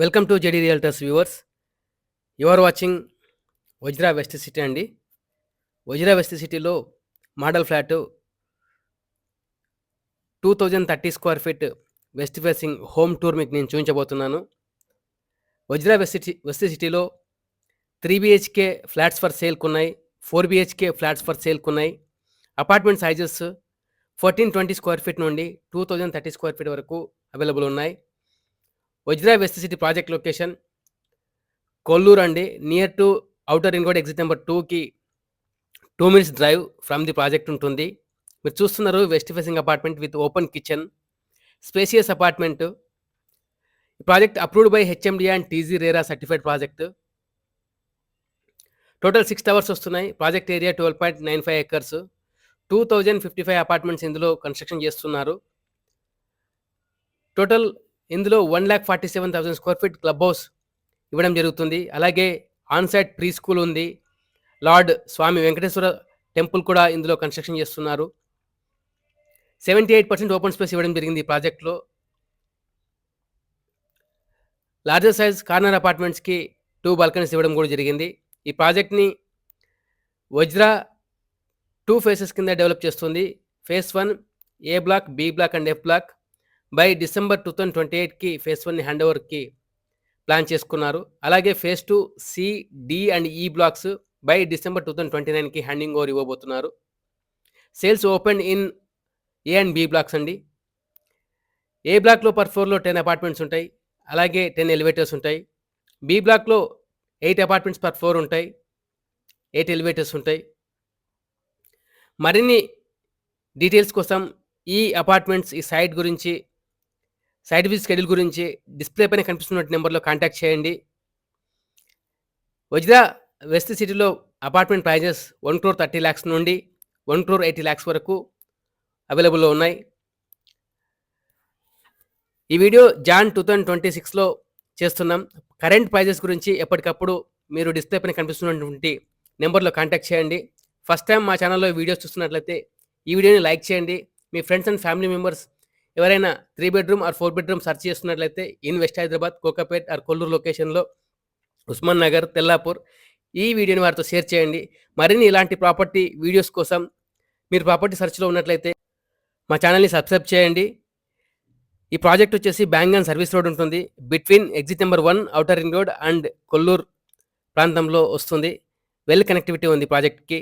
Welcome to JD realtors viewers. You are watching Vajra west city అండి. Vajra west సిటీలో model flat 2030 square feet west facing home tour మీకు నేను చూపించబోతున్నాను. Vajra west సిటీలో 3 BHK flats for సేల్కున్నాయి, 4 BHK flats for సేల్కున్నాయి. Apartment sizes 1420 square feet నుండి 2030 square feet వరకు అవైలబుల్ ఉన్నాయి. Vajra west city project location Kollur అండి. Near to outer ring road exit number 2కి 2 minutes drive from the project ఉంటుంది. మీరు చూస్తున్నారు west facing apartment with open kitchen, spacious apartment. Project approved by HMD and TG RERA certified project. Total 6 towers వస్తున్నాయి. Project area 12.95 acres. 2055 apartments ఇందులో construction చేస్తున్నారు. Total ఇందులో 1,47,000 square feet club house ఇవ్వడం జరుగుతుంది. అలాగే ఆన్సైట్ ప్రీ స్కూల్ ఉంది. Lord స్వామి Venkateswara temple కూడా ఇందులో కన్స్ట్రక్షన్ చేస్తున్నారు. 78% ఓపెన్ స్పేస్ ఇవ్వడం జరిగింది ఈ ప్రాజెక్ట్లో. లార్జర్ సైజ్ కార్నర్ అపార్ట్మెంట్స్కి 2 balconies ఇవ్వడం కూడా జరిగింది. ఈ ప్రాజెక్ట్ని వజ్రా 2 phases కింద డెవలప్ చేస్తుంది. Phase 1 A block, B block and F block. By December 2028కి ఫేజ్ 1ని హ్యాండ్ ఓవర్కి ప్లాన్ చేసుకున్నారు. అలాగే phase 2 C, D and E blocks by December 2029కి హ్యాండింగ్ ఓవర్ ఇవ్వబోతున్నారు. Sales open in A and B blocks అండి. A బ్లాక్లో per ఫ్లోర్లో 10 అపార్ట్మెంట్స్ ఉంటాయి. అలాగే 10 ఎలివేటర్స్ ఉంటాయి. బి బ్లాక్లో 8 అపార్ట్మెంట్స్ పర్ ఫ్లోర్ ఉంటాయి, 8 ఎలివేటర్స్ ఉంటాయి. మరిన్ని డీటెయిల్స్ కోసం ఈ అపార్ట్మెంట్స్, ఈ సైట్ గురించి, సైట్ విజిట్ షెడ్యూల్ గురించి డిస్ప్లే పైన కనిపిస్తున్న నెంబర్లో కాంటాక్ట్ చేయండి. వజ్రా వెస్ట్ సిటీలో అపార్ట్మెంట్ ప్రైజెస్ 1,30 lakhs నుండి 1,80 lakhs వరకు అవైలబుల్లో ఉన్నాయి. ఈ వీడియో జాన్ 2026లో చేస్తున్నాం. కరెంట్ ప్రైజెస్ గురించి ఎప్పటికప్పుడు మీరు డిస్ప్లే పైన కనిపిస్తున్నటువంటి నెంబర్లో కాంటాక్ట్ చేయండి. ఫస్ట్ టైం మా ఛానల్లో వీడియోస్ చూస్తున్నట్లయితే ఈ వీడియోని లైక్ చేయండి. మీ ఫ్రెండ్స్ అండ్ ఫ్యామిలీ మెంబర్స్ ఎవరైనా 3 bedroom ఆర్ 4 bedroom సెర్చ్ చేస్తున్నట్లయితే in west Hyderabad, Kokapet or Kolluru లొకేషన్లో, ఉస్మాన్ నగర్, తెల్లాపూర్ ఈ వీడియోని వారితో షేర్ చేయండి. మరిన్ని ఇలాంటి ప్రాపర్టీ వీడియోస్ కోసం మీరు ప్రాపర్టీ సెర్చ్లో ఉన్నట్లయితే మా ఛానల్ని సబ్స్క్రైబ్ చేయండి. ఈ ప్రాజెక్ట్ వచ్చేసి బ్యాంగన్ సర్వీస్ రోడ్ ఉంటుంది. Between exit number 1 outer ring road and Kolluru ప్రాంతంలో వస్తుంది. వెల్ కనెక్టివిటీ ఉంది ప్రాజెక్ట్కి.